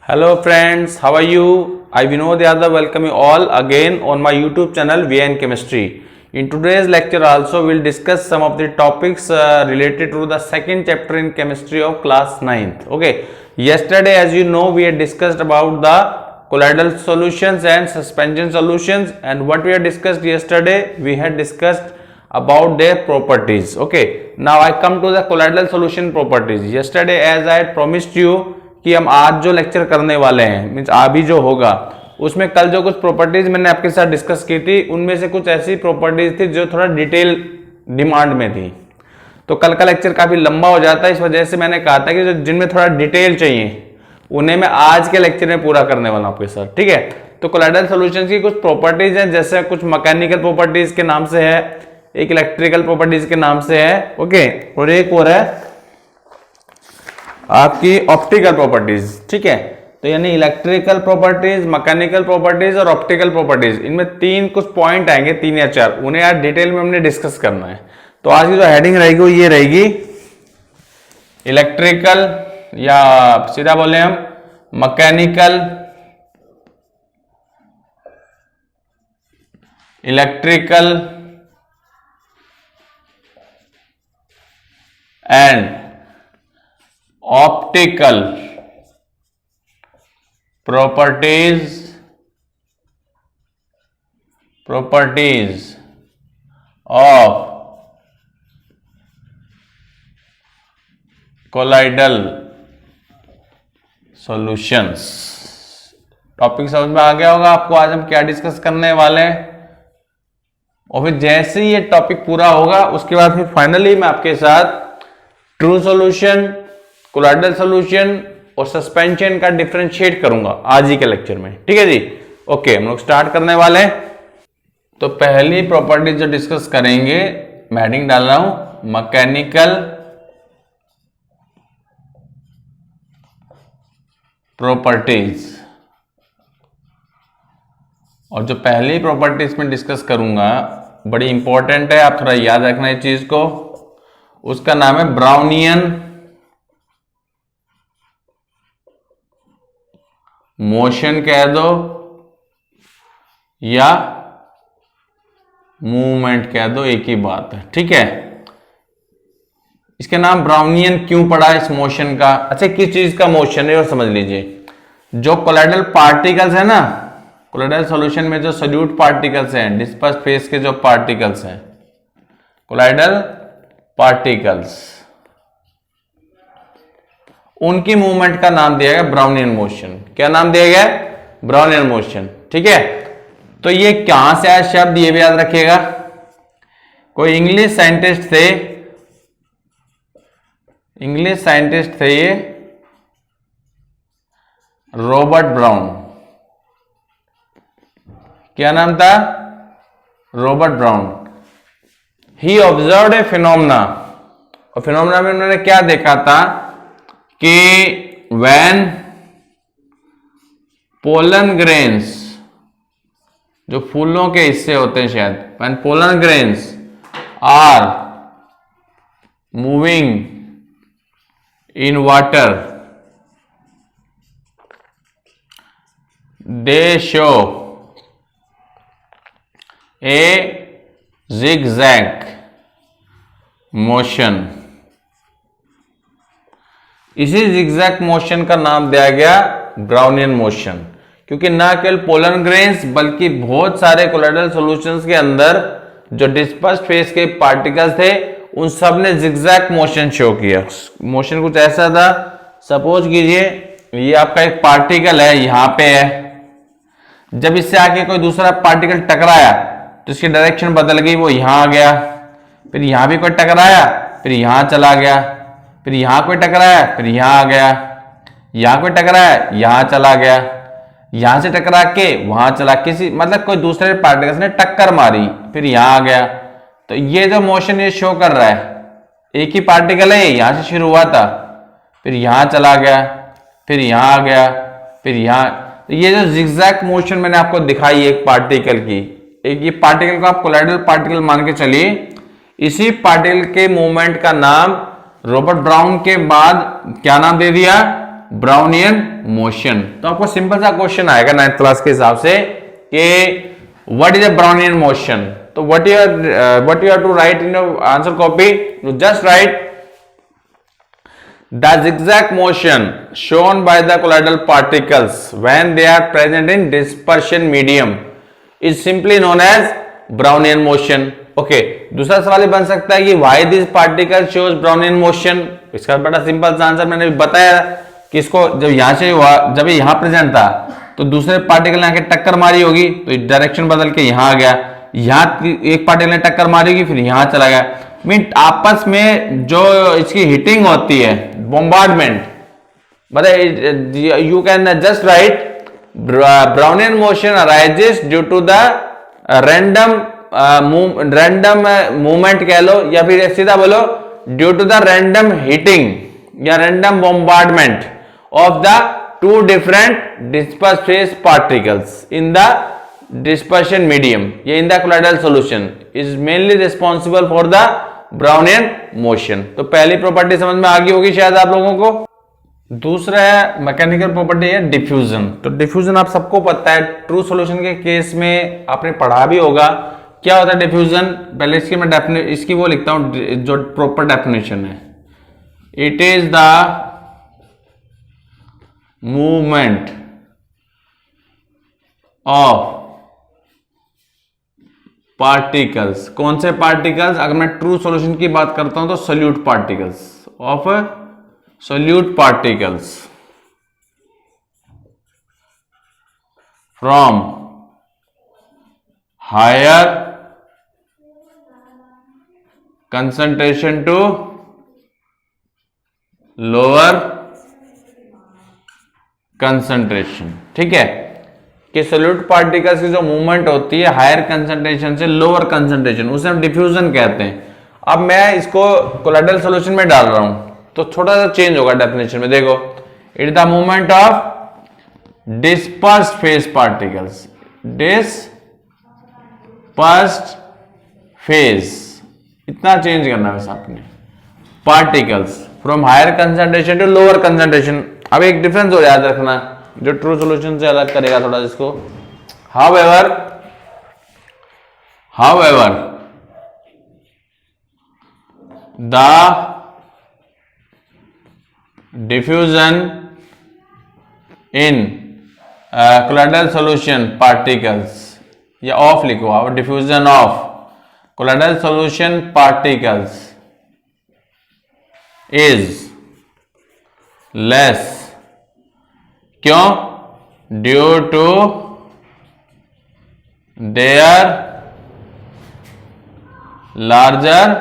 Hello friends, how are you? I Vinod Yadav welcome you all again on my YouTube channel VN Chemistry. In today's lecture also we'll discuss some of the topics related to the second chapter in chemistry of class 9th. Okay, yesterday as you know we had discussed about the colloidal solutions and suspension solutions, and what we had discussed yesterday we had discussed about their properties. Okay, now I come to the colloidal solution properties. Yesterday as I had promised you कि हम आज जो lecture करने वाले हैं means अभी जो होगा उसमें कल जो कुछ प्रॉपर्टीज मैंने आपके साथ डिस्कस की थी उनमें से कुछ ऐसी प्रॉपर्टीज थी जो थोड़ा डिटेल डिमांड में थी। तो कल का लेक्चर काफी लंबा हो जाता है, इस वजह से मैंने कहा था कि जो जिनमें थोड़ा डिटेल चाहिए उन्हें मैं आज के लेक्चर में पूरा करने वाला हूं आपके साथ। ठीक है, तो कोलाइडल सॉल्यूशंस की कुछ प्रॉपर्टीज हैं, जैसे कुछ मैकेनिकल प्रॉपर्टीज के नाम से है, एक इलेक्ट्रिकल प्रॉपर्टीज के नाम से है, ओके, और एक और है आपकी ऑप्टिकल प्रॉपर्टीज। ठीक है, तो यानी इलेक्ट्रिकल प्रॉपर्टीज, मैकेनिकल प्रॉपर्टीज और ऑप्टिकल प्रॉपर्टीज, इनमें तीन कुछ पॉइंट आएंगे, 3 या 4, उन्हें यार डिटेल में हमने डिस्कस करना है। तो आज की जो हेडिंग रहेगी वो ये रहेगी, इलेक्ट्रिकल या सीधा बोले हम mechanical, electrical and optical properties of colloidal solutions। Topic समझ में आ गया होगा आपको आज हम क्या डिस्कस करने वाले हैं, और फिर जैसे ही ये टॉपिक पूरा होगा उसके बाद फिर फाइनली मैं आपके साथ ट्रू सॉल्यूशन, कोलाइडल सॉल्यूशन और सस्पेंशन का डिफरेंशिएट करूंगा आज ही के लेक्चर में। ठीक है जी, ओके, हम लोग स्टार्ट करने वाले हैं। तो पहली प्रॉपर्टी जो डिस्कस करेंगे, मैं हेडिंग डाल रहा हूं मैकेनिकल प्रॉपर्टीज, और जो पहली प्रॉपर्टी इसमें डिस्कस करूंगा बड़ी इंपॉर्टेंट है, आप थोड़ा याद रखना इस चीज को। उसका नाम है ब्राउनियन मोशन कह दो या मूवमेंट कह दो, एक ही बात है। ठीक है, इसके नाम ब्राउनियन क्यों पड़ा इस मोशन का? अच्छा, किस चीज का मोशन है और समझ लीजिए। जो कोलाइडल पार्टिकल्स है ना, कोलाइडल सॉल्यूशन में जो सोल्यूट पार्टिकल्स हैं, डिस्पर्स फेज के जो पार्टिकल्स हैं, कोलाइडल पार्टिकल्स, उनकी मूवमेंट का नाम दिया गया ब्राउनियन मोशन। क्या नाम दिया गया? Brownian motion. ठीक है, तो ये कहां से आया शब्द, ये भी याद रखिएगा। कोई इंग्लिश साइंटिस्ट थे ये रॉबर्ट ब्राउन। क्या नाम था? Robert Brown. He observed a phenomena, और फिनोमेना में उन्होंने क्या देखा था कि when pollen grains, जो फूलों के हिस्से होते हैं शायद, when pollen grains are moving in water, they show a zigzag motion। इसी zigzag मोशन का नाम दिया गया ब्राउनियन मोशन, क्योंकि ना केवल पोलन ग्रेन्स बल्कि बहुत सारे कोलाइडल सॉल्यूशंस के अंदर जो डिस्पर्स फेज के पार्टिकल्स थे उन सब ने zigzag मोशन शो किया। मोशन कुछ ऐसा था, सपोज कीजिए ये आपका एक पार्टिकल है, यहां पे है, जब इससे आके कोई दूसरा पार्टिकल टकराया तो इसकी डायरेक्शन बदल गई, वो यहां आ गया, फिर यहां भी कोई टकराया, फिर यहां चला गया, फिर यहां कोई टकराया, फिर यहां आ गया, यहां कोई टकराया, यहां चला गया, यहां से टकरा के वहां चला, किसी मतलब कोई दूसरे पार्टिकल्स ने टक्कर मारी, फिर यहां आ गया। तो ये जो मोशन ये शो कर रहा है, एक ही पार्टिकल है, यहां से शुरू हुआ था, फिर यहां चला गया, फिर यहां आ गया, फिर यहां। तो ये जो zigzag मोशन मैंने आपको दिखाई एक पार्टिकल की, एक ये पार्टिकल को आप कोलाइडल पार्टिकल मान के चलिए, इसी पार्टिकल के मूवमेंट का नाम रॉबर्ट ब्राउन के बाद क्या नाम दे दिया? Brownian motion. तो आपको सिंपल सा क्वेश्चन आएगा 9th क्लास के हिसाब से कि what is a Brownian motion. तो what you have to write in your answer copy, just write the zigzag motion shown by the colloidal particles when they are present in dispersion medium is simply known as Brownian motion। Okay, दूसरा सवाल ये बन सकता है कि why this particle shows Brownian motion। इसका बड़ा simple सा आंसर मैंने बताया कि इसको जब यहां से हुआ, जब ये यहां प्रेजेंट था तो दूसरे पार्टिकल ने आके टक्कर मारी होगी तो डायरेक्शन बदल के यहां आ गया, यहां एक पार्टिकल ने टक्कर मारी होगी फिर यहां चला गया। मीन आपस में जो इसकी हिटिंग होती है, बॉम्बार्डमेंट, मतलब you can just write Brownian motion arises due to the random movement कह लो, या फिर सीधा बोलो due to the random hitting या random bombardment of the two different disperse phase particles in the dispersion medium या in the colloidal solution is mainly responsible for the Brownian motion. तो पहली प्रॉपर्टी समझ में आ गई होगी शायद आप लोगों को। दूसरा है मैकेनिकल प्रॉपर्टी है डिफ्यूजन। तो डिफ्यूजन आप सबको पता है, ट्रू सॉल्यूशन के केस में आपने पढ़ा भी होगा क्या होता है डिफ्यूजन। पहले इसकी मैं इसकी वो लिखता हूं जो प्रॉपर डेफिनेशन है, it is the movement of particles. कौन से पार्टिकल्स? अगर मैं ट्रू सॉल्यूशन की बात करता हूं तो solute particles, of solute particles from higher concentration to lower concentration. ठीक है, कि सोल्यूट पार्टिकल्स की जो मूवमेंट होती है हायर कंसंट्रेशन से लोअर कंसंट्रेशन, उसे हम डिफ्यूजन कहते हैं। अब मैं इसको कोलॉइडल सॉल्यूशन में डाल रहा हूं तो थोड़ा सा चेंज होगा डेफिनेशन में। देखो, it is the movement of dispersed phase particles, dispersed phase, इतना चेंज करना है बस आपने, particles from higher concentration to lower concentration. अब एक डिफरेंस हो याद रखना जो ट्रू सॉल्यूशन से अलग करेगा थोड़ा इसको। However, the diffusion in colloidal solution particles, या ऑफ लिखो आप, diffusion of colloidal solution particles is less। क्यों? Due to their larger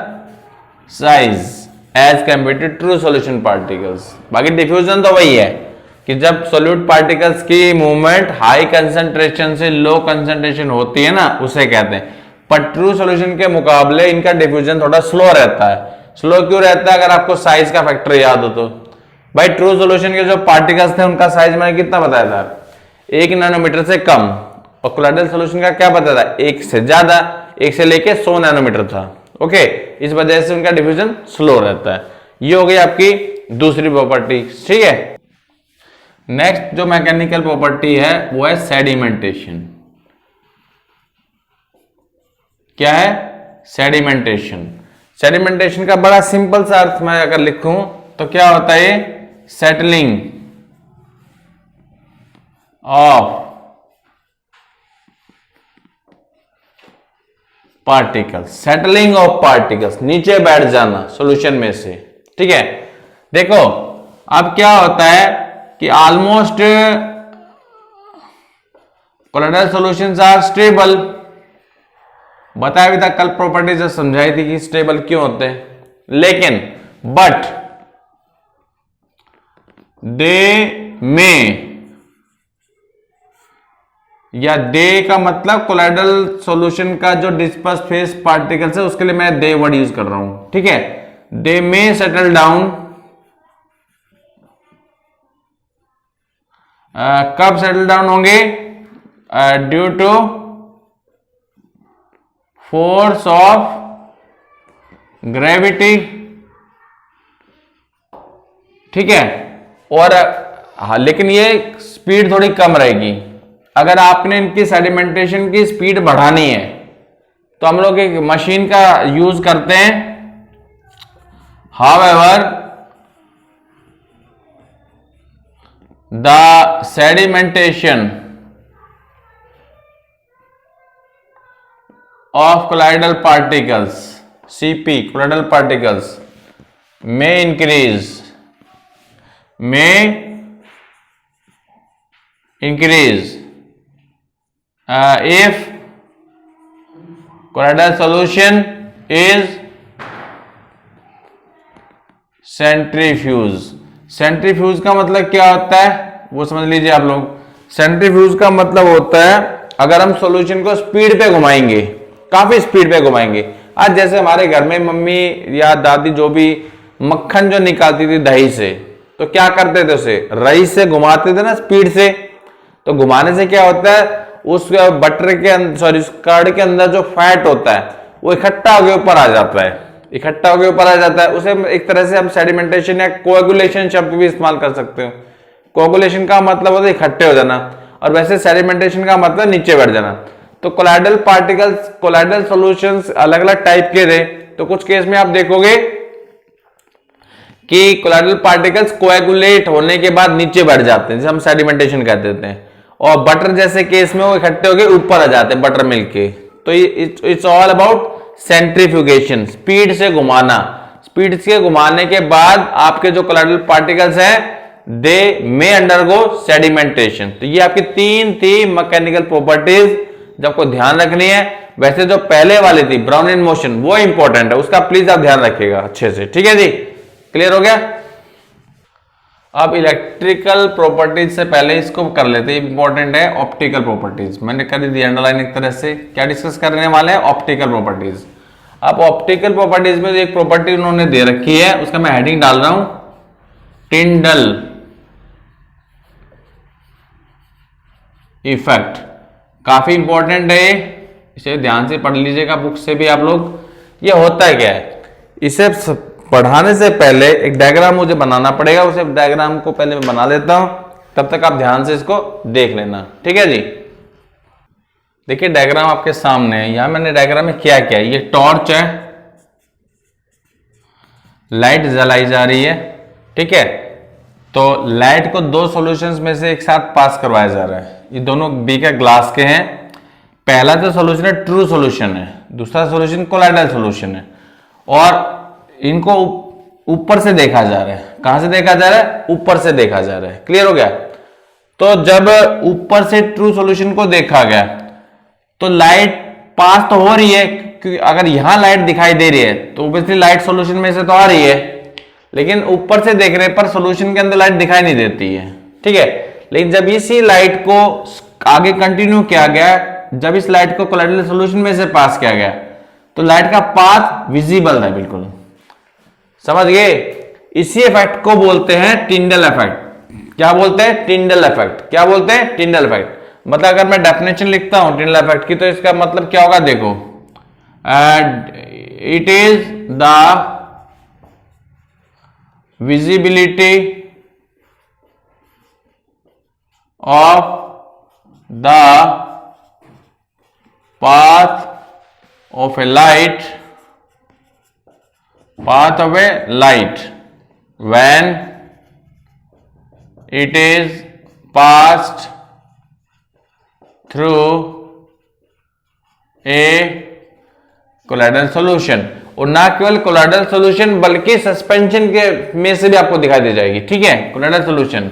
size as compare to true solution particles. बाकी डिफ्यूजन तो वही है कि जब सोल्यूट पार्टिकल्स की मूवमेंट हाई कंसंट्रेशन से लो कंसंट्रेशन होती है ना, उसे कहते हैं। पर ट्रू सॉल्यूशन के मुकाबले इनका डिफ्यूजन थोड़ा स्लो रहता है। स्लो क्यों रहता है? अगर आपको साइज का फैक्टर याद हो तो भाई, ट्रू सॉल्यूशन के जो पार्टिकल्स थे उनका साइज मैंने कितना बताया था? 1 नैनोमीटर से कम, और कोलॉइडल सॉल्यूशन का क्या बताया था? 1 से ज्यादा, 1 से लेके 100 नैनोमीटर था। ओके, इस वजह से उनका डिफ्यूजन स्लो रहता है। ये हो गई आपकी दूसरी प्रॉपर्टी। ठीक है, नेक्स्ट जो मैकेनिकल प्रॉपर्टी है वो है सेडिमेंटेशन। क्या है? सेडिमेंटेशन। सेडिमेंटेशन का बड़ा सिंपल सा अर्थ मैं अगर लिखूं तो क्या होता है? Settling of particles, settling of particles, नीचे बैठ जाना सॉल्यूशन में से। ठीक है, देखो अब क्या होता है कि almost colloidal solutions are stable. बताया भी था कल प्रॉपर्टी से समझाई थी कि स्टेबल क्यों होते हैं, लेकिन बट दे में, या दे का मतलब कोलॉइडल सॉल्यूशन का जो डिस्पर्स फेस पार्टिकल्स है उसके लिए मैं दे वर्ड यूज कर रहा हूं। ठीक है, दे में सेटल डाउन। कब सेटल डाउन होंगे? Due to force of gravity. ठीक है, और हाँ, लेकिन ये स्पीड थोड़ी कम रहेगी। अगर आपने इनकी सेडिमेंटेशन की स्पीड बढ़ानी है तो हम लोग एक मशीन का यूज करते हैं। However the sedimentation of colloidal particles CP colloidal particles may increase if colloidal solution is centrifuge। Centrifuge का मतलब क्या होता है वो समझ लीजिए आप लोग। सेंट्रीफ्यूज का मतलब होता है अगर हम सॉल्यूशन को स्पीड पे घुमाएंगे, काफी स्पीड पे घुमाएंगे। आज जैसे हमारे घर में मम्मी या दादी जो भी मक्खन जो निकालती थी दही से, तो क्या करते थे, उसे रई से घुमाते थे ना स्पीड से। तो घुमाने से क्या होता है, उस बटर के अंदर, सॉरी उस कर्ड के अंदर जो फैट होता है वो इकट्ठा होकर ऊपर आ जाता है, इकट्ठा होकर ऊपर आ जाता है। उसे एक तरह से हम सेडिमेंटेशन या कोएगुलेशन शब्द भी इस्तेमाल कर सकते हो। कोएगुलेशन का मतलब होता है इकट्ठे हो जाना, और वैसे सेडिमेंटेशन का मतलब नीचे बैठ जाना। तो कोलाइडल पार्टिकल्स, कोलाइडल सॉल्यूशंस अलग अलग टाइप के थे। तो कुछ केस में आप देखोगे कि कोलाइडल पार्टिकल्स कोएगुलेट होने के बाद नीचे बैठ जाते हैं, जिसे हम सेडिमेंटेशन कह देते हैं। और बटर जैसे केस में वो इकट्ठे होकर ऊपर आ जाते हैं बटर मिल्क के। तो it's all about centrifugation, speed से घुमाना। स्पीड से घुमाने के बाद आपके जो कोलाइडल पार्टिकल्स हैं दे मे अंडरगो सेडिमेंटेशन। तो ये आपकी तीन थी मैकेनिकल प्रॉपर्टीज जो आपको ध्यान रखनी है। वैसे जो पहले वाली थी ब्राउनियन मोशन वो इंपॉर्टेंट है, उसका प्लीज आप ध्यान रखिएगा अच्छे से, ठीक है जी। क्लियर हो गया। अब इलेक्ट्रिकल प्रॉपर्टीज से पहले इसको कर लेते हैं, इंपॉर्टेंट है ऑप्टिकल प्रॉपर्टीज। मैंने कर दी अंडरलाइन एक तरह से। क्या डिस्कस करने वाले हैं, ऑप्टिकल प्रॉपर्टीज। अब ऑप्टिकल प्रॉपर्टीज में एक प्रॉपर्टी उन्होंने दे रखी है, उसका मैं हेडिंग डाल रहा हूं टिंडल इफेक्ट। काफी इंपॉर्टेंट है, इसे ध्यान से पढ़ लीजिएगा बुक से भी आप लोग। ये होता है क्या है, इसे पढ़ाने से पहले एक डायग्राम मुझे बनाना पड़ेगा, उसे डायग्राम को पहले मैं बना लेता हूं, तब तक आप ध्यान से इसको देख लेना, ठीक है जी। देखिए डायग्राम आपके सामने है। यहां मैंने डायग्राम में क्या किया, ये टॉर्च है, लाइट जलाई जा रही है, ठीक है। तो लाइट को दो सॉल्यूशंस में से एक साथ पास करवाया जा रहा है। ये दोनों बी के ग्लास के हैं। पहला जो सॉल्यूशन है ट्रू सॉल्यूशन है, दूसरा सॉल्यूशन कोलाइडल सॉल्यूशन है। और इनको ऊपर से देखा जा रहा है। कहां से देखा जा रहा है, ऊपर से देखा जा रहा है। क्लियर हो गया। तो जब ऊपर से ट्रू सॉल्यूशन को देखा गया तो लाइट पास तो हो रही है, क्योंकि अगर यहां लाइट दिखाई दे रही है तो ऑब्वियसली लाइट सॉल्यूशन में से तो आ रही है, लेकिन ऊपर से देखने पर सॉल्यूशन के अंदर लाइट दिखाई नहीं देती है, ठीक है। लेकिन जब इसी लाइट को आगे कंटिन्यू किया गया, जब इस लाइट को कोलाइडल सॉल्यूशन में से पास किया गया तो लाइट का पाथ विजिबल है, बिल्कुल समझ गए। इसी इफेक्ट को बोलते हैं टिंडल इफेक्ट। क्या बोलते हैं, टिंडल इफेक्ट। क्या बोलते हैं, टिंडल इफेक्ट। मतलब अगर मैं डेफिनेशन लिखता हूं टिंडल इफेक्ट की, तो इसका मतलब क्या होगा, देखो it is the visibility of the path of a light when it is passed through a colloidal solution. और ना केवल कोलाइडल सॉल्यूशन बल्कि सस्पेंशन के में से भी आपको दिखाई दे जाएगी, ठीक है, कोलाइडल सॉल्यूशन।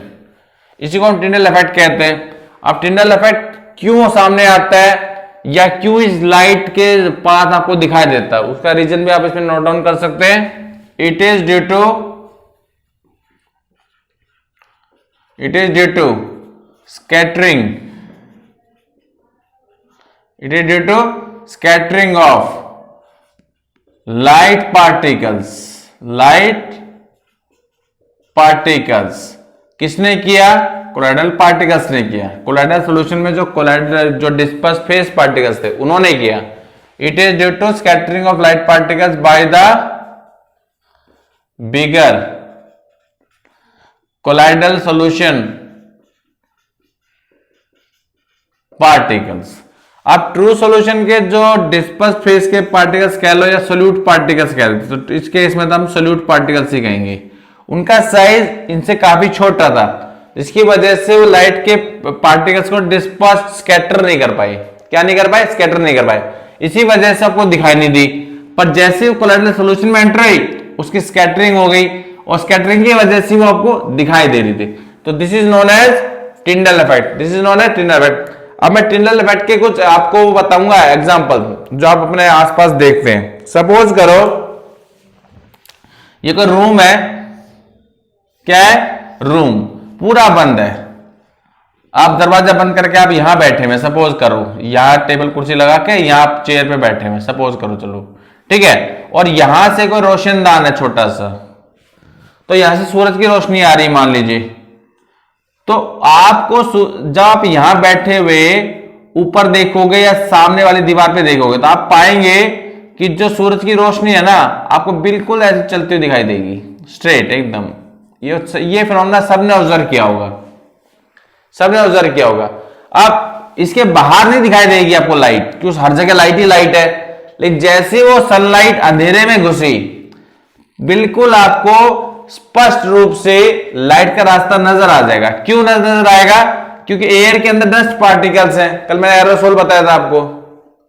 इसी को हम टिंडल इफेक्ट कहते हैं। अब टिंडल इफेक्ट क्यों सामने आता है या क्यों इस लाइट के पाथ आपको दिखाई देता है, उसका रीजन भी आप इसमें नोट डाउन कर सकते हैं। It is due to scattering of light particles. किसने किया, कोलाइडल पार्टिकल्स ने किया। कोलाइडल सॉल्यूशन में जो डिस्पर्स फेस पार्टिकल्स थे उन्होंने किया। It is due to scattering of light particles by the bigger colloidal solution particles. आप ट्रू सॉल्यूशन के जो डिस्पर्स फेज के पार्टिकल्स कह लो या सोल्यूट पार्टिकल्स कह लो, तो इस केस में तो हम सोल्यूट पार्टिकल्स ही कहेंगे। उनका साइज इनसे काफी छोटा था, जिसकी वजह से वो लाइट के पार्टिकल्स को डिस्पर्स स्कैटर नहीं कर पाए। क्या नहीं कर पाए? स्कैटर नहीं कर पाए। इसी वजह से आपको दिखाई नहीं दी। पर जैसे वो कोलाइडल सॉल्यूशन में एंटर हुई, उसकी स्कैटरिंग हो गई और स्कैटरिंग की वजह से वो आपको दिखाई दे रही थी। तो this is known as Tyndall effect. This is known as Tyndall effect. अब मैं टिंडल इफेक्ट के कुछ आपको बताऊंगा एग्जांपल जो आप अपने आसपास देखते हैं। सपोज करो ये कोई रूम है। क्या है? रूम पूरा बंद है। आप दरवाजा बंद करके आप यहां बैठे हुए, सपोज करो यहां टेबल कुर्सी लगा के यहां आप चेयर पे बैठे हुए, सपोज करो, चलो ठीक है। और यहां से कोई रोशनदान है छोटा सा, तो यहां से सूरज की रोशनी आ रही मान लीजिए। तो आपको जब आप यहां बैठे हुए ऊपर देखोगे या सामने वाली दीवार पे देखोगे, तो आप पाएंगे कि जो सूरज की रोशनी है ना, आपको बिल्कुल ऐसे चलती हुई दिखाई देगी, स्ट्रेट एकदम। ये फिनोमेना सबने ऑब्जर्व किया होगा, सबने ऑब्जर्व किया होगा। अब इसके बाहर नहीं दिखाई देगी आपको लाइट, क्योंकि हर जगह लाइट ही लाइट है। लेकिन जैसे वो सनलाइट अंधेरे में घुसी, बिल्कुल आपको स्पष्ट रूप से लाइट का रास्ता नजर आ जाएगा। क्यों नजर आएगा? क्योंकि एयर के अंदर डस्ट पार्टिकल्स हैं। कल मैंने एरोसोल बताया था आपको,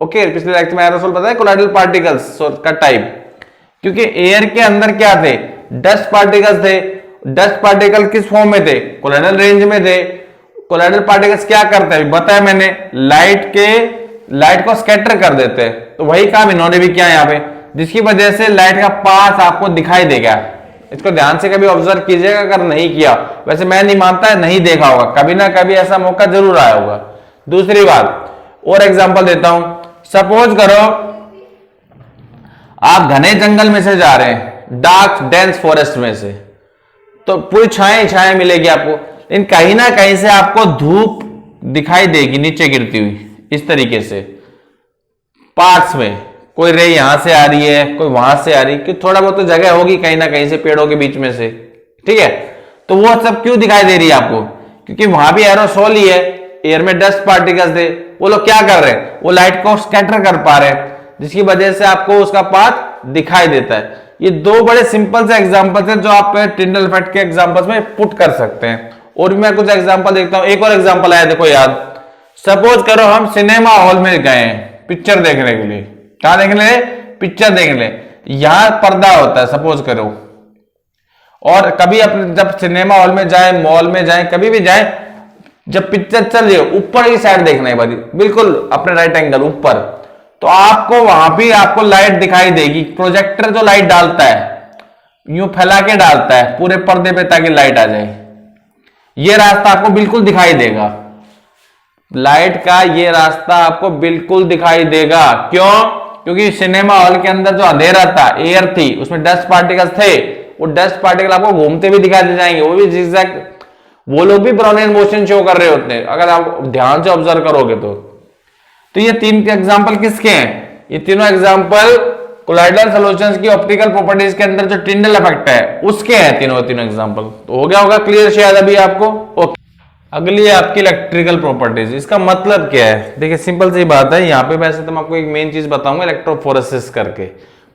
ओके, पिछले लेक्चर में एरोसोल बताया, कोलाइडल पार्टिकल्स का टाइप। क्योंकि एयर के अंदर क्या थे? डस्ट पार्टिकल्स थे। डस्ट पार्टिकल किस फॉर्म में थे? कोलाइडल रेंज में थे। कोलाइडल पार्टिकल्स क्या करते हैं? बताया मैंने, लाइट को स्कैटर कर देते हैं। तो वही काम इन्होंने भी किया यहाँ पे, जिसकी वजह से लाइट का पाथ आपको दिखाई देगा। इसको ध्यान से कभी ऑब्जर्व कीजिएगा, अगर नहीं किया, वैसे मैं नहीं मानता नहीं देखा होगा, कभी ना कभी ऐसा मौका जरूर आया होगा। दूसरी बात और एग्जांपल देता हूं। सपोज करो आप घने जंगल में से जा रहे हैं, डार्क डेंस फॉरेस्ट में से, तो पूरी छाएं छाएं मिलेगी आपको, लेकिन कहीं ना कहीं से आपको धूप दिखाई देगी नीचे गिरती हुई, इस तरीके से पार्ट्स में। कोई रे यहां से आ रही है, कोई वहां से आ रही है, कि थोड़ा बहुत तो जगह होगी कहीं ना कहीं से पेड़ों के बीच में से, ठीक है। तो वो सब क्यों दिखाई दे रही है आपको? क्योंकि वहां भी एरोसोल ही है, एयर में डस्ट पार्टिकल्स थे। वो लोग क्या कर रहे हैं? वो लाइट को स्कैटर कर पा रहे हैं, जिसकी वजह से आपको उसका पाथ दिखाई देता है। ये दो बड़े सिंपल से एग्जांपल्स हैं जो आप टिंडल इफेक्ट के एग्जांपल्स में पुट कर सकते हैं। और भी मैं कुछ एग्जांपल देखता हूं। एक और एग्जांपल आया, देखो याद। सपोज करो हम सिनेमा हॉल में गए हैं पिक्चर देखने के लिए। क्या देखने? पिक्चर देखने। यहां पर्दा होता है, सपोज करो। और कभी अपने जब सिनेमा हॉल में जाए, मॉल में जाए, कभी भी जाए, जब पिक्चर चल रही है ऊपर की साइड देखना है भाई, बिल्कुल अपने राइट एंगल ऊपर, तो आपको वहां भी आपको लाइट दिखाई देगी। प्रोजेक्टर जो लाइट डालता है यूं फैला के डालता है पूरे पर्दे पे ताकि लाइट आ जाए, ये रास्ता आपको बिल्कुल दिखाई देगा। लाइट का ये रास्ता आपको बिल्कुल दिखाई देगा। क्यों? क्योंकि सिनेमा हॉल के अंदर जो अंधेरा था, एयर थी, उसमें डस्ट पार्टिकल्स थे। वो डस्ट पार्टिकल आपको घूमते भी दिखाई दे जाएंगे, वो भी जिगजैग, वो लोग भी ब्राउनियन मोशन शो कर रहे होते हैं अगर आप ध्यान से ऑब्जर्व करोगे तो ये तीन एग्जांपल किसके हैं? ये तीनों एग्जांपल कोलाइडल सॉल्यूशंस की ऑप्टिकल प्रॉपर्टीज के अंदर जो टिंडल इफेक्ट है उसके हैं तीनों एक्जांपल। तो हो गया होगा क्लियर शायद अभी आपको। ओके, अगली है आपकी इलेक्ट्रिकल प्रॉपर्टीज। इसका मतलब क्या है? देखिए सिंपल सी बात है। यहाँ पे वैसे तो मैं आपको एक मेन चीज बताऊंगा इलेक्ट्रोफोरेसिस करके,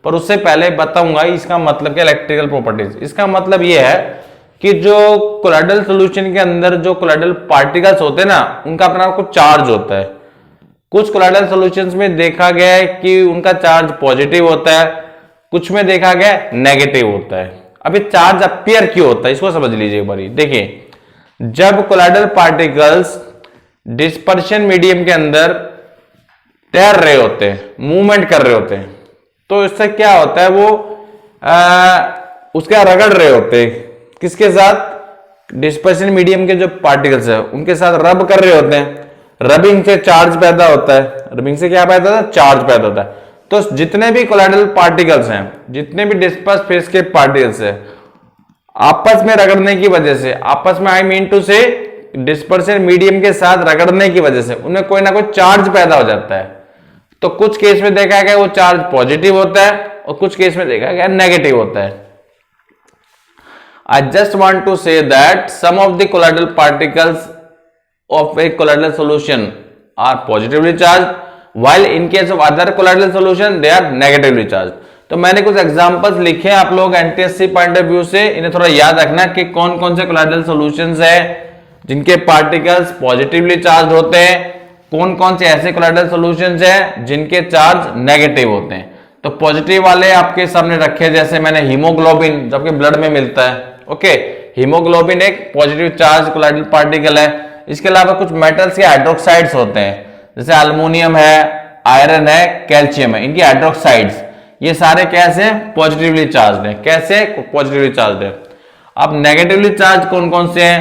पर उससे पहले बताऊंगा इसका मतलब क्या इलेक्ट्रिकल प्रॉपर्टीज। इसका मतलब ये है कि जो कोलाइडल सॉल्यूशन के अंदर जो कोलाइडल पार्टिकल्स होते हैं ना, उनका अपना कुछ चार्ज होता है। कुछ कोलाइडल सॉल्यूशंस में देखा गया है कि उनका चार्ज पॉजिटिव होता है, कुछ में देखा गया है नेगेटिव होता है। अब ये चार्ज अपीयर क्यों होता है इसको समझ लीजिए एक बार। देखिए, जब कोलाइडल पार्टिकल्स डिस्पर्शन मीडियम के अंदर तैर रहे होते हैं, मूवमेंट कर रहे होते हैं, तो इससे क्या होता है? वो उसका रगड़ रहे होते हैं, किसके साथ? डिस्पर्शन मीडियम के जो पार्टिकल्स है उनके साथ रब कर रहे होते हैं। रबिंग से चार्ज पैदा होता है। रबिंग से क्या पैदा होता है? चार्ज पैदा होता है। तो जितने भी कोलाइडल पार्टिकल्स हैं, जितने भी डिस्पर्स फेस के पार्टिकल्स हैं, आपस में रगड़ने की वजह से, आपस में आई मीन टू से डिस्पर्शन मीडियम के साथ रगड़ने की वजह से उनमें कोई ना कोई चार्ज पैदा हो जाता है। तो कुछ केस में देखा गया वो चार्ज पॉजिटिव होता है और कुछ केस में देखा गया नेगेटिव होता है। I just want to say that some of the colloidal particles of a colloidal solution are positively charged, while in case of other colloidal solution they are negatively charged. तो मैंने कुछ examples लिखे हैं, आप लोग NTSC point of view से इन्हें थोड़ा याद रखना कि कौन कौन से colloidal solutions है जिनके पार्टिकल्स पॉजिटिवली चार्ज होते हैं, कौन कौन से ऐसे colloidal solutions है जिनके चार्ज नेगेटिव होते हैं। तो पॉजिटिव वाले आपके सामने रखे, जैसे मैंने हीमोग्लोबिन, जो आपके ब्लड में मिलता है। ओके, हीमोग्लोबिन एक पॉजिटिव चार्ज कोलाइडल पार्टिकल है। इसके अलावा कुछ मेटल्स के हाइड्रोक्साइड्स होते हैं, जैसे एल्युमिनियम है, आयरन है, कैल्शियम है, इनकी हाइड्रोक्साइड्स, ये सारे कैसे पॉजिटिवली चार्ज है। कैसे पॉजिटिवली चार्ज है। अब नेगेटिवली चार्ज कौन कौन से हैं?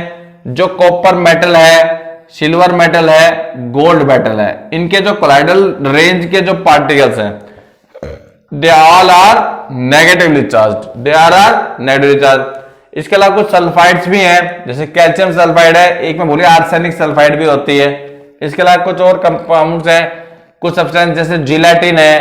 जो कॉपर मेटल है, सिल्वर मेटल है, गोल्ड मेटल है, इनके जो कोलाइडल रेंज के जो पार्टिकल्स हैं, they all are negatively charged, they are negatively charge. इसके अलावा कुछ सल्फाइड्स भी हैं, जैसे कैल्शियम सल्फाइड है, एक में बोलिए आर्सेनिक सल्फाइड भी होती है। इसके अलावा कुछ और कंपाउंड्स हैं, कुछ सब्सटेंस जैसे जिलेटिन है,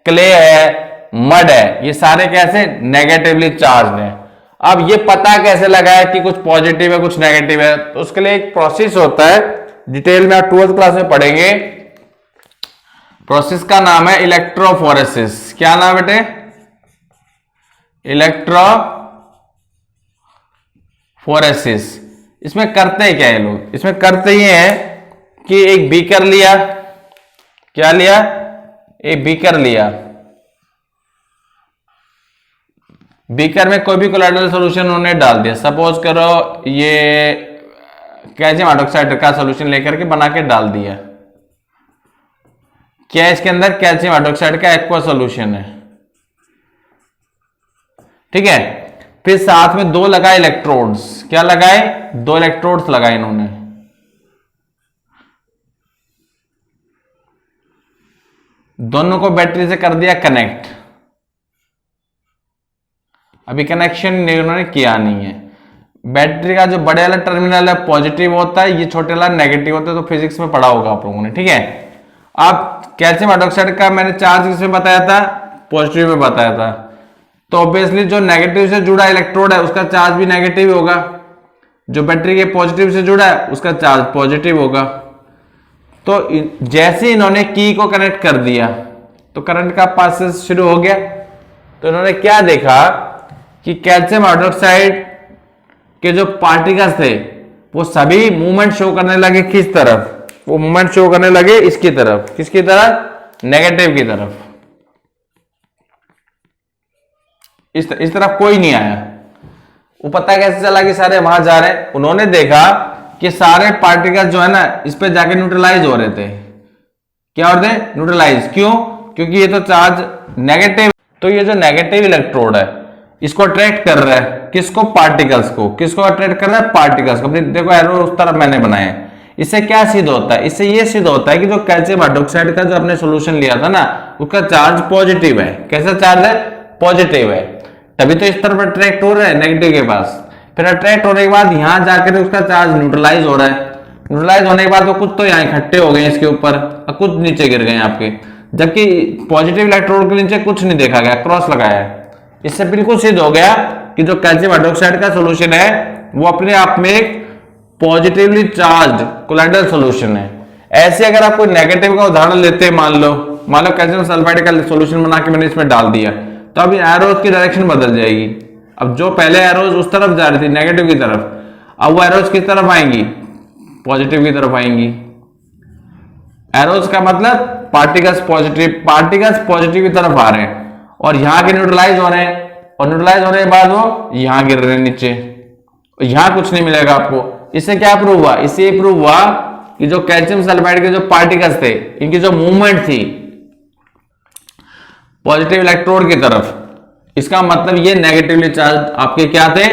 क्ले है, मड है, ये सारे कैसे नेगेटिवली चार्ज्ड हैं। अब ये पता कैसे लगाए कि कुछ पॉजिटिव है कुछ नेगेटिव है? तो उसके लिए एक प्रोसेस होता है, डिटेल में आप 12th क्लास में पढ़ेंगे। प्रोसेस का नाम है इलेक्ट्रोफोरेसिस। क्या नाम है बेटे? इलेक्ट्रोफोरेसिस। इसमें करते क्या है लोग? इसमें करते ये है कि एक बीकर लिया, क्या लिया? एक बीकर लिया, बीकर में कोई भी कोलाइडल सॉल्यूशन उन्होंने डाल दिया। सपोज करो ये कैल्शियम हाइड्रोक्साइड का सॉल्यूशन लेकर के बना के डाल दिया। क्या इसके अंदर कैल्शियम हाइड्रोक्साइड का एक्वा सॉल्यूशन है, ठीक है। फिर साथ में दो लगाए इलेक्ट्रोड्स। क्या लगाए? दो इलेक्ट्रोड्स लगाए इन्होंने। दोनों को बैटरी से कर दिया कनेक्ट। अभी कनेक्शन इन्होंने किया नहीं है। बैटरी का जो बड़े वाला टर्मिनल है पॉजिटिव होता है, ये छोटे वाला नेगेटिव होता है, तो फिजिक्स में पढ़ा होगा आप लोगों ने, ठीक है। अब कैल्शियम हाइड्रोक्साइड का मैंने चार्ज किसमें बताया था? पॉजिटिव में बताया था। तो ऑब्वियसली जो नेगेटिव से जुड़ा इलेक्ट्रोड है उसका चार्ज भी नेगेटिव होगा, जो बैटरी के पॉजिटिव से जुड़ा है उसका चार्ज पॉजिटिव होगा। तो जैसे इन्होंने की को कनेक्ट कर दिया तो करंट का पासेस शुरू हो गया। तो इन्होंने क्या देखा कि कैल्शियम हाइड्रोक्साइड के जो पार्टिकल्स थे वो सभी मूवमेंट शो करने लगे। किस तरफ? वो मूवमेंट शो करने लगे इसकी तरफ। किसकी तरफ? नेगेटिव की तरफ। इस तरफ कोई नहीं आया। वो पता कैसे चला कि सारे वहां जा रहे हैं? उन्होंने देखा कि सारे पार्टिकल्स जो है ना इस पे जाके न्यूट्रलाइज हो रहे थे। क्या हो रहे थे? न्यूट्रलाइज। क्यों? क्योंकि ये तो चार्ज नेगेटिव, तो ये जो नेगेटिव इलेक्ट्रोड है इसको अट्रैक्ट कर रहा है। किसको? पार्टिकल्स को। किसको अट्रैक्ट कर रहा है? पार्टिकल्स को। देखो एरो उस तरफ मैंने बनाया है। इससे क्या सिद्ध होता है? इससे ये सिद्ध होता है कि जो कैल्शियम हाइड्रोक्साइड का जो आपने सॉल्यूशन लिया था ना उसका चार्ज पॉजिटिव है। कैसा चार्ज है? पॉजिटिव है। तभी तो इस तरफ अट्रैक्ट हो रहा है नेगेटिव के पास। फिर अट्रैक्ट होने के बाद यहां जाकर उसका चार्ज न्यूट्रलाइज हो रहा है। न्यूट्रलाइज होने के बाद वो कुछ तो यहाँ इकट्ठे हो गए इसके ऊपर और कुछ नीचे गिर गए आपके, जबकि पॉजिटिव इलेक्ट्रोड के नीचे कुछ नहीं देखा गया, क्रॉस लगाया है। इससे बिल्कुल सिद्ध हो गया कि जो कैल्शियम हाइड्रोक्साइड का सॉल्यूशन है वो अपने आप में एक पॉजिटिवली चार्ज कोलाइडल सॉल्यूशन है। ऐसे अगर आप कोई नेगेटिव का उदाहरण लेते हैं, मान लो कैल्शियम सल्फाइड का सॉल्यूशन बना के मैंने इसमें डाल दिया, तो अभी एरोज की डायरेक्शन बदल जाएगी। अब जो पहले एरोज उस तरफ जा रही थी नेगेटिव की तरफ, अब वो एरोज किस तरफ आएंगी? पॉजिटिव की तरफ आएंगी। एरोज का मतलब पार्टिकल्स पॉजिटिव की तरफ आ रहे हैं और यहां के न्यूट्रलाइज हो रहे हैं, और न्यूट्रलाइज होने के बाद वो यहां गिर रहे हैं नीचे, यहां कुछ नहीं मिलेगा आपको। इससे क्या प्रूव हुआ? इससे ये प्रूव हुआ कि जो कैल्शियम सल्फाइड के जो पार्टिकल्स थे इनकी जो मूवमेंट थी पॉजिटिव इलेक्ट्रोड की तरफ, इसका मतलब ये नेगेटिवली चार्ज आपके क्या थे?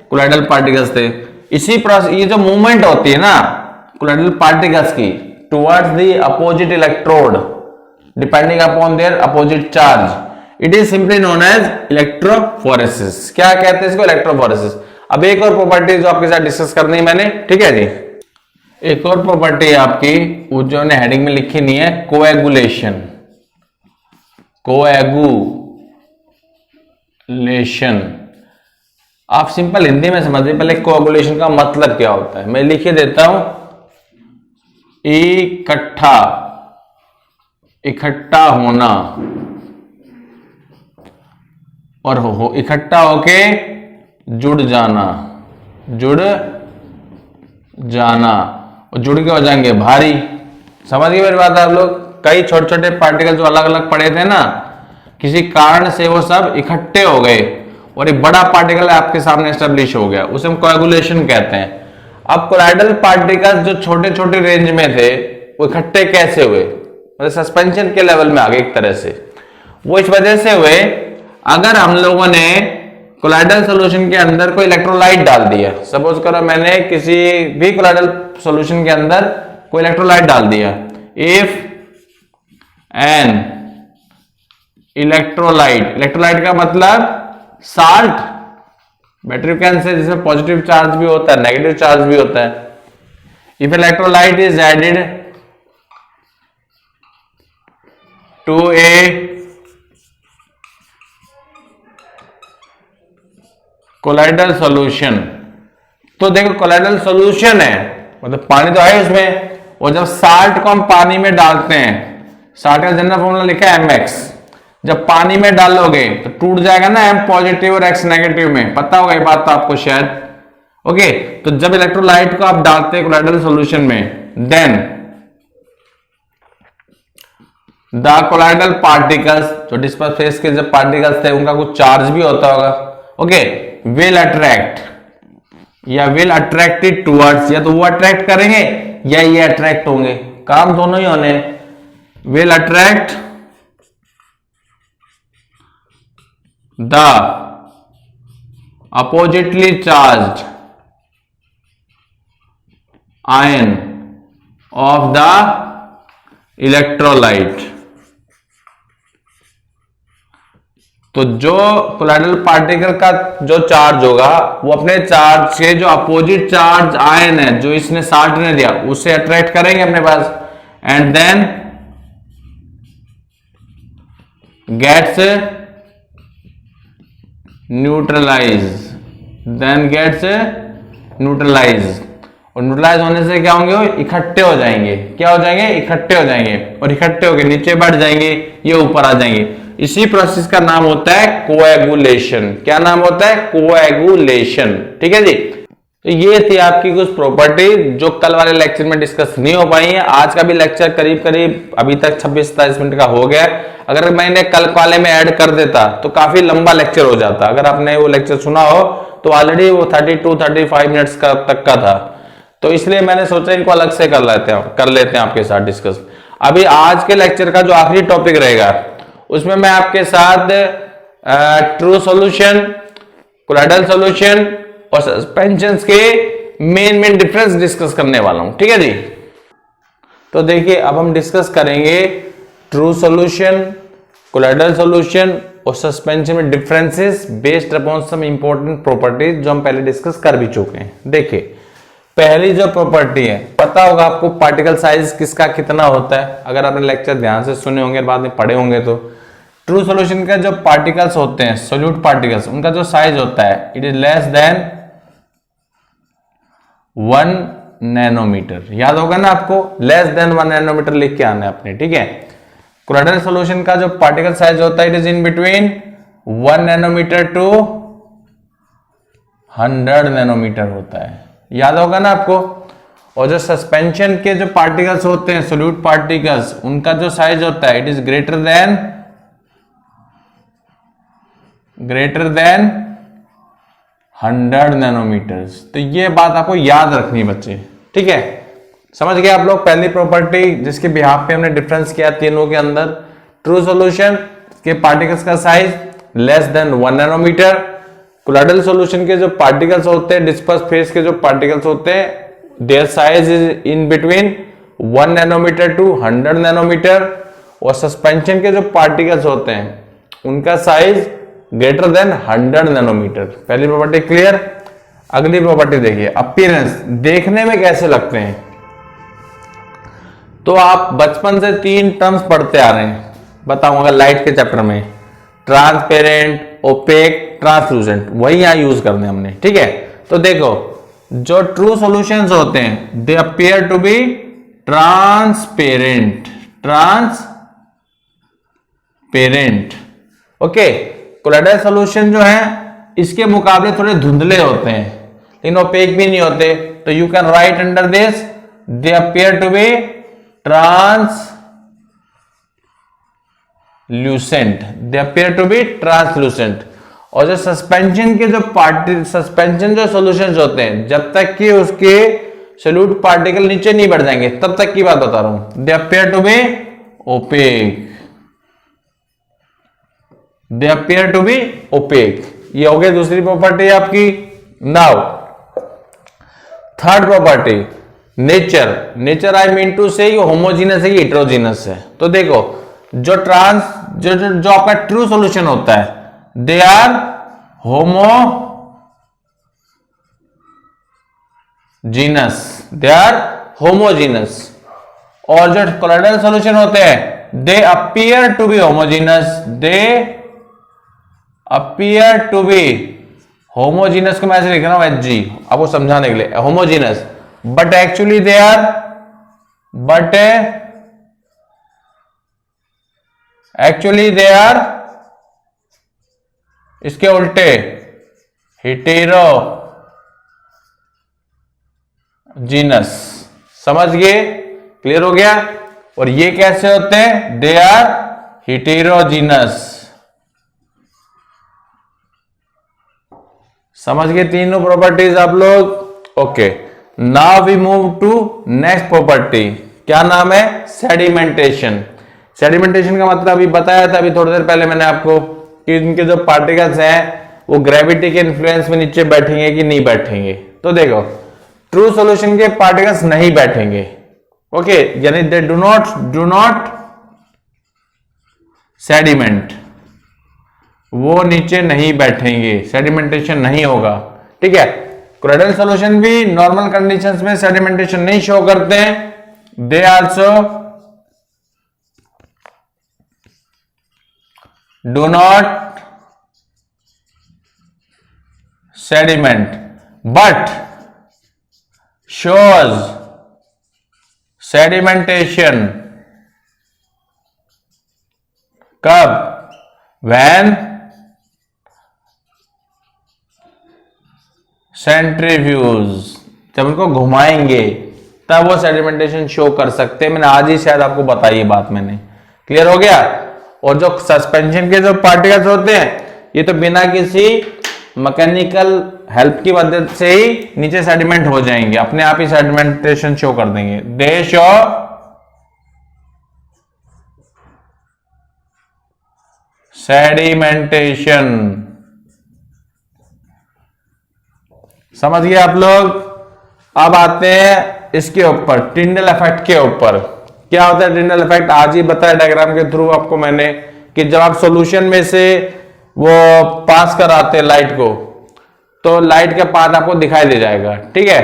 कोलाइडल पार्टिकल्स थे। इसी प्रोसेस ये जो मूवमेंट होती है ना कोलाइडल पार्टिकल्स की towards the opposite electrode depending upon their opposite charge, it is simply known as electrophoresis. क्या कहते हैं इसको? इलेक्ट्रोफोरेसिस। अब एक और प्रॉपर्टी जो आपके साथ डिस्कस करनी है मैंने, ठीक है जी। एक और प्रॉपर्टी आपकी वो जो ने हेडिंग में लिखी नहीं है, कोएगुलेशन। कोएगुलेशन आप सिंपल हिंदी में समझिए पहले कोएगुलेशन का मतलब क्या होता है। मैं लिखे देता हूं, इकट्ठा होना और इकट्ठा होके जुड़ जाना और जुड़ के हो जाएंगे भारी। समझ गए मेरी बात आप लोग। कई छोटे छोटे पार्टिकल जो अलग अलग पड़े थे ना, किसी कारण से वो सब इकट्ठे हो गए और एक बड़ा पार्टिकल आपके सामने एस्टेब्लिश हो गया, उसे हम कोएगुलेशन कहते हैं। अब कोलाइडल पार्टिकल्स जो छोटे छोटे रेंज में थे वो इकट्ठे कैसे हुए, मतलब सस्पेंशन के लेवल में आ गए एक तरह से। वो इस वजह से हुए, अगर हम लोगों ने कोलाइडल सॉल्यूशन के अंदर कोई इलेक्ट्रोलाइट डाल दिया, सपोज करो मैंने किसी भी कोलाइडल सॉल्यूशन के अंदर कोई इलेक्ट्रोलाइट डाल दिया, इफ एन इलेक्ट्रोलाइट का मतलब साल्ट, बैटरी कैन से जिसमें पॉजिटिव चार्ज भी होता है नेगेटिव चार्ज भी होता है। If electrolyte is added to a colloidal solution, तो देखो कोलाइडल सॉल्यूशन है मतलब पानी तो है उसमें, और जब साल्ट को हम पानी में डालते हैं, साल्ट का जनरल फॉर्मूला लिखा है mx, जब पानी में डालोगे तो टूट जाएगा ना m पॉजिटिव और x नेगेटिव में, पता होगा ये बात तो आपको शायद। ओके, तो जब इलेक्ट्रोलाइट को आप डालते हैं कोलाइडल सॉल्यूशन में, देन द कोलाइडल पार्टिकल्स, जो डिस्पर्स फेस के जब पार्टिकल्स थे उनका कुछ चार्ज भी होता होगा, ओके, विल अट्रैक्ट या विल अट्रैक्टेड टूवर्ड्स, या तो वो अट्रैक्ट करेंगे या ये अट्रैक्ट होंगे, काम दोनों ही होने। Will attract the oppositely charged ion of the electrolyte. तो जो कोलाइडल पार्टिकल का जो चार्ज होगा वो अपने चार्ज के जो अपोजिट चार्ज आयन है जो इसने साल्ट ने दिया उससे अट्रैक्ट करेंगे अपने पास, एंड देन गेट्स न्यूट्रलाइज, और न्यूट्रलाइज होने से क्या होंगे, इकट्ठे हो जाएंगे। क्या हो जाएंगे, इकट्ठे हो जाएंगे, और इकट्ठे होकर नीचे बढ़ जाएंगे, ये ऊपर आ जाएंगे। इसी प्रोसेस का नाम होता है कोएगुलेशन। क्या नाम होता है, कोएगुलेशन। ठीक है जी, तो ये थी आपकी कुछ प्रॉपर्टी जो कल वाले लेक्चर में डिस्कस नहीं हो पाई है। आज का भी लेक्चर करीब करीब अभी तक 26-27 मिनट का हो गया। अगर मैंने कल वाले में ऐड कर देता तो काफी लंबा लेक्चर हो जाता। अगर आपने वो लेक्चर सुना हो तो ऑलरेडी वो 32-35 मिनट्स का तक का था, तो इसलिए मैंने सोचा इनको अलग से कर लेते हैं आपके साथ डिस्कस। अभी आज के लेक्चर का जो आखिरी टॉपिक रहेगा उसमें मैं आपके साथ ट्रू सॉल्यूशन, कोलाइडल सॉल्यूशन और सस्पेंशंस के मेन डिफरेंस डिस्कस करने वाला हूं। ठीक है जी, तो देखिए अब हम डिस्कस करेंगे ट्रू सॉल्यूशन, कोलाइडल सॉल्यूशन और सस्पेंशन में differences based upon some important properties जो हम पहले डिस्कस कर भी चुके हैं। देखिए पहली जो प्रॉपर्टी है, पता होगा आपको पार्टिकल साइज किसका कितना होता है, अगर आपने लेक्चर ध्यान से सुने होंगे बाद में पढ़े होंगे तो। ट्रू सॉल्यूशन का जो पार्टिकल्स होते हैं, सोल्यूट पार्टिकल्स, उनका जो साइज होता है it is less than 1 nanometer. याद होगा ना आपको, लेस देन 1 नैनोमीटर लिख के आना है अपने। ठीक है, कोलाइडल सॉल्यूशन का जो पार्टिकल साइज होता है it is in between 1 nanometer to 100 nanometer होता है। याद होगा ना आपको। और जो सस्पेंशन के जो पार्टिकल्स होते हैं, सोल्यूट पार्टिकल्स, उनका जो साइज होता है it is greater than 100 nanometers. तो ये बात आपको याद रखनी बच्चे। ठीक है, समझ गए आप लोग। पहली प्रॉपर्टी जिसके बिहाफ पे हमने डिफरेंस किया तीनों के अंदर, ट्रू सॉल्यूशन के पार्टिकल्स का size less than 1 nanometer, colloidal solution के जो पार्टिकल्स होते हैं, डिस्पर्स फेज के जो पार्टिकल्स होते हैं, their size is in between 1 nanometer to 100 nanometer, और सस्पेंशन के जो पार्टिकल्स होते हैं उनका साइज ग्रेटर देन 100 नैनोमीटर। पहली प्रॉपर्टी क्लियर। अगली प्रॉपर्टी देखिए, अपीयरेंस, देखने में कैसे लगते हैं। तो आप बचपन से 3 टर्म्स पढ़ते आ रहे हैं, बताऊंगा लाइट के चैप्टर में, ट्रांसपेरेंट, ओपेक, ट्रांसलूसेंट, वही यहां यूज करने हैं हमने, ठीक है। तो देखो जो ट्रू सॉल्यूशंस होते हैं they appear to be transparent, transparent, okay. Colloidal solution जो है इसके मुकाबले थोड़े धुंधले होते हैं लेकिन ओपेक भी नहीं होते, तो you can write under this they appear to be translucent, they appear to be translucent. और जो सस्पेंशन के जो सस्पेंशन जो सॉल्यूशंस होते हैं जब तक कि उसके सोल्यूट पार्टिकल नीचे नहीं बढ़ जाएंगे तब तक की बात बता रहा हूं, they appear to be opaque, they appear to be opaque. ये हो गई दूसरी प्रॉपर्टी आपकी। Now third property nature, nature I mean to say ये होमोजीनस है, हेटेरोजीनस है। तो देखो जो जो आपका ट्रू सॉल्यूशन होता है they are homogeneous, they are homogeneous. और जो कोलाइडल सॉल्यूशन होते हैं they appear to be homogeneous, they appear to be homogeneous को मैं ऐसे लिख रहा हूं HG आपको समझाने के लिए, homogeneous, but actually they are, but actually they are इसके उल्टे हेटेरोजीनस। समझ गए, क्लियर हो गया। और ये कैसे होते हैं, दे आर हेटेरोजीनस। समझ गए तीनों प्रॉपर्टीज आप लोग, okay. Now we move to next property, क्या नाम है, सेडिमेंटेशन। सेडिमेंटेशन का मतलब अभी बताया था अभी थोड़ी देर पहले मैंने आपको कि इनके जो पार्टिकल्स हैं वो ग्रेविटी के इन्फ्लुएंस में नीचे बैठेंगे कि नहीं बैठेंगे। तो देखो ट्रू सॉल्यूशन के पार्टिकल्स नहीं बैठेंगे, ओके, यानी दे डू नॉट सेडिमेंट, वो नीचे नहीं बैठेंगे, सेडिमेंटेशन नहीं होगा, ठीक है। कोलाइडल सॉल्यूशन भी नॉर्मल कंडीशंस में सेडिमेंटेशन नहीं शो करते हैं, they also do not sediment but shows sedimentation कब, when centrifuge, जब उनको घुमाएंगे तब वो सेडिमेंटेशन शो कर सकते हैं। मैंने आज ही शायद आपको बताई ये बात मैंने, क्लियर हो गया। और जो सस्पेंशन के जो पार्टिकल्स होते हैं ये तो बिना किसी मैकेनिकल हेल्प की मदद से ही नीचे सेडिमेंट हो जाएंगे, अपने आप ही सेडिमेंटेशन शो कर देंगे, दे शो सेडिमेंटेशन। समझ गए आप लोग। अब आते हैं इसके ऊपर, टिंडल इफेक्ट के ऊपर। क्या होता है टिंडल इफेक्ट, आज ही बताया डायग्राम के थ्रू आपको मैंने कि जब आप सॉल्यूशन में से वो पास कराते हैं लाइट को तो लाइट का पाथ आपको दिखाई दे जाएगा, ठीक है।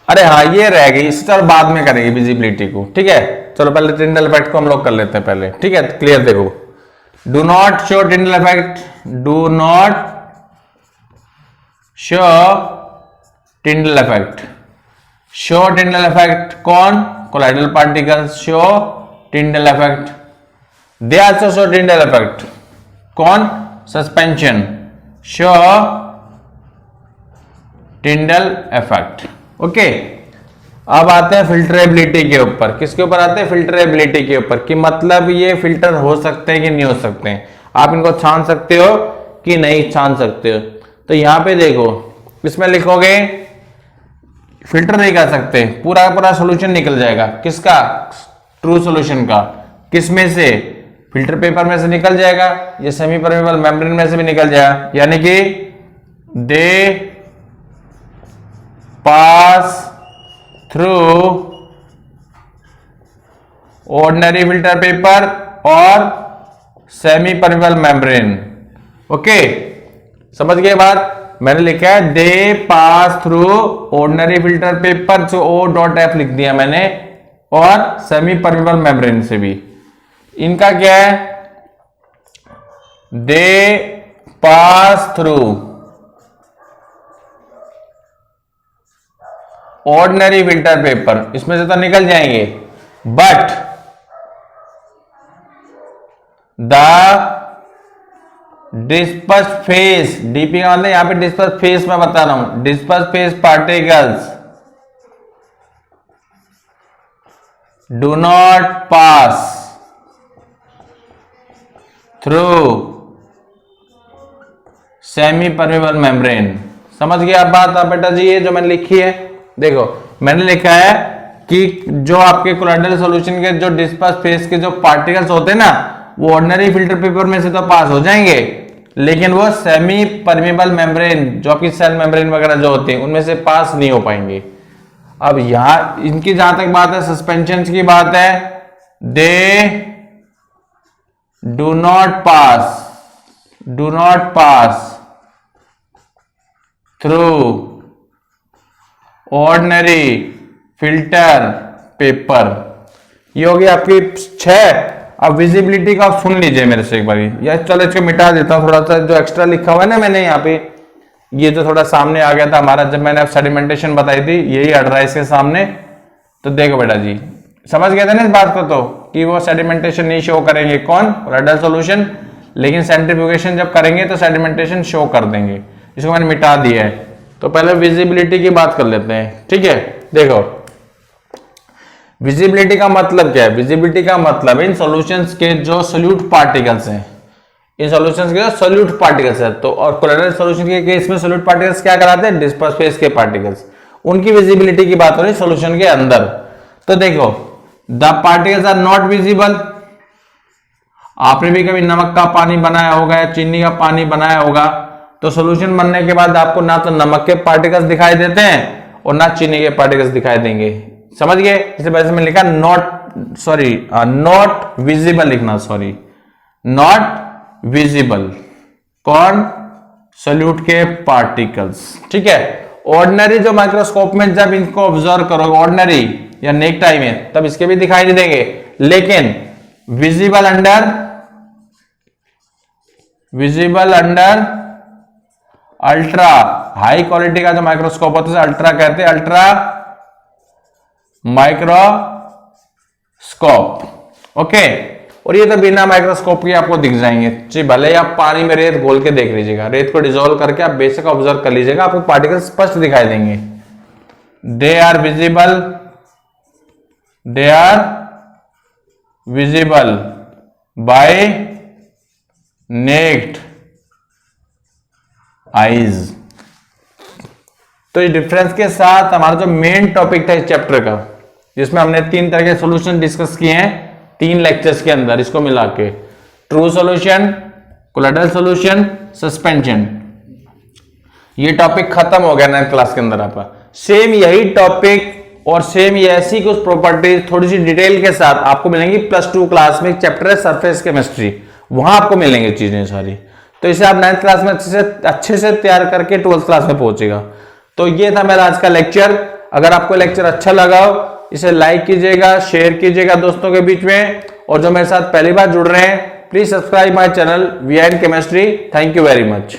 अरे हाँ ये रह गई, इस तरह बाद में करेंगे विजिबिलिटी को, ठीक है। चलो पहले टिंडल इफेक्ट को हम लोग कर लेते हैं पहले, ठीक है, क्लियर। देखो do not show Tyndall effect, do not show Tyndall effect, show Tyndall effect कौन, colloidal particles show Tyndall effect, they also show Tyndall effect कौन, suspension show Tyndall effect, okay. अब आते हैं फिल्टरेबिलिटी के ऊपर। किसके ऊपर आते हैं, फिल्टरेबिलिटी के ऊपर, कि मतलब ये फिल्टर हो सकते हैं कि नहीं हो सकते हैं, आप इनको छान सकते हो कि नहीं छान सकते हो। तो यहां पे देखो इसमें लिखोगे फिल्टर नहीं कर सकते, पूरा पूरा सॉल्यूशन निकल जाएगा, किसका, ट्रू सॉल्यूशन का, किस में से, फिल्टर पेपर में से निकल जाएगा, ये सेमी परमेबल मेम्ब्रेन में से भी निकल जाएगा, यानी कि they pass through ordinary filter paper और सेमी परमेबल मेम्ब्रेन, ओके। समझ गए बात, मैंने लिखा है they pass through ordinary filter paper, जो O.F लिख दिया मैंने, और सेमी परमेबल मेम्ब्रेन से भी। इनका क्या है, they pass through ordinary filter paper, इसमें से तो निकल जाएंगे, but the disperse phase, DP का मतलब यहां पे डिस्पर्स फेस में बता रहा हूं, disperse phase particles do not pass through semi permeable membrane. समझ गए आप बात आप बेटा जी? ये जो मैंने लिखी है, देखो मैंने लिखा है कि जो आपके कोलोइडल सॉल्यूशन के जो डिस्पर्स फेस के जो पार्टिकल्स होते हैं ना, वो ऑर्डिनरी फिल्टर पेपर में से तो पास हो जाएंगे, लेकिन वो सेमी परमेबल मेम्ब्रेन जो आपकी सेल मेम्ब्रेन वगैरह जो होती है उनमें से पास नहीं हो पाएंगे। अब यहां इनकी जहां तक बात है, सस्पेंशन की बात है, they do not pass through ordinary filter paper. ये होगी आपकी 6। अब विजिबिलिटी का आप सुन लीजिए मेरे से एक बार, या चलो इसको मिटा देता हूं, थोड़ा सा जो एक्स्ट्रा लिखा हुआ है ना मैंने यहाँ पे, ये जो थोड़ा सामने आ गया था हमारा जब मैंने अब सेडिमेंटेशन बताई थी, यही हट रहा है इसके सामने। तो देखो बेटा जी, समझ गए थे ना इस बात को, तो कि वो सेडिमेंटेशन नहीं शो करेंगे कौन, कोलोइडल सॉल्यूशन, लेकिन सेंट्रीफ्यूगेशन जब करेंगे तो सेडिमेंटेशन शो कर देंगे। इसको मैंने मिटा दिया है। तो पहले विजिबिलिटी की बात कर लेते हैं, ठीक है। देखो विजिबिलिटी का मतलब क्या है? विजिबिलिटी का मतलब इन सॉल्यूशंस के जो सोल्यूट पार्टिकल्स हैं, इन सॉल्यूशंस के जो सोल्यूट पार्टिकल्स है, तो और कोलोइडल सॉल्यूशन के केस में सोल्यूट पार्टिकल्स क्या कराते हैं? डिस्पर्स फेस के पार्टिकल्स, उनकी विजिबिलिटी की बात हो रही है सॉल्यूशन के अंदर। तो देखो the particles are not visible. आपने भी कभी नमक का पानी बनाया होगा या चीनी का पानी बनाया होगा, तो सॉल्यूशन बनने के बाद आपको ना तो नमक के पार्टिकल्स दिखाई देते हैं और ना चीनी के पार्टिकल्स दिखाई देंगे। समझ गए? इस वजह से मैंने लिखा नॉट विजिबल लिखना, सॉरी नॉट विजिबल कौन? सोल्यूट के पार्टिकल्स, ठीक है। ऑर्डिनरी जो माइक्रोस्कोप में जब इनको ऑब्जर्व करोगे, ऑर्डिनरी या नेक टाइम में, तब इसके भी दिखाई नहीं देंगे, लेकिन visible under ultra high quality का जो माइक्रोस्कोप होता है अल्ट्रा कहते हैं, अल्ट्रा माइक्रोस्कोप, ओके। और ये तो बिना माइक्रोस्कोप के आपको दिख जाएंगे जी, भले ही आप पानी में रेत घोल के देख लीजिएगा, रेत को डिसॉल्व करके आप बेसिक ऑब्जर्व कर लीजिएगा, आपको पार्टिकल स्पष्ट दिखाई देंगे। They are visible by naked eyes. तो इस डिफरेंस के साथ हमारा जो मेन टॉपिक था इस चैप्टर का, जिसमें हमने 3 तरह के सॉल्यूशन डिस्कस किए हैं 3 लेक्चर्स के अंदर, इसको मिला के true solution, colloidal solution, suspension, ये टॉपिक खत्म हो गया 9th क्लास के अंदर आपका। सेम यही टॉपिक और सेम ये ऐसी कुछ प्रॉपर्टीज थोड़ी सी डिटेल के साथ आपको मिलेंगी +2 क्लास में। एक चैप्टर है सरफेस केमिस्ट्री, वहां आपको मिलेंगे चीजें सारी। तो इसे आप 9th क्लास में अच्छे से तैयार करके 12th क्लास में पहुंचेगा। तो ये था मेरा आज का लेक्चर। अगर आपको लेक्चर अच्छा लगा हो, इसे लाइक कीजिएगा, शेयर कीजिएगा दोस्तों के बीच में, और जो मेरे साथ पहली बार जुड़ रहे हैं please subscribe my channel VN chemistry. Thank you very much.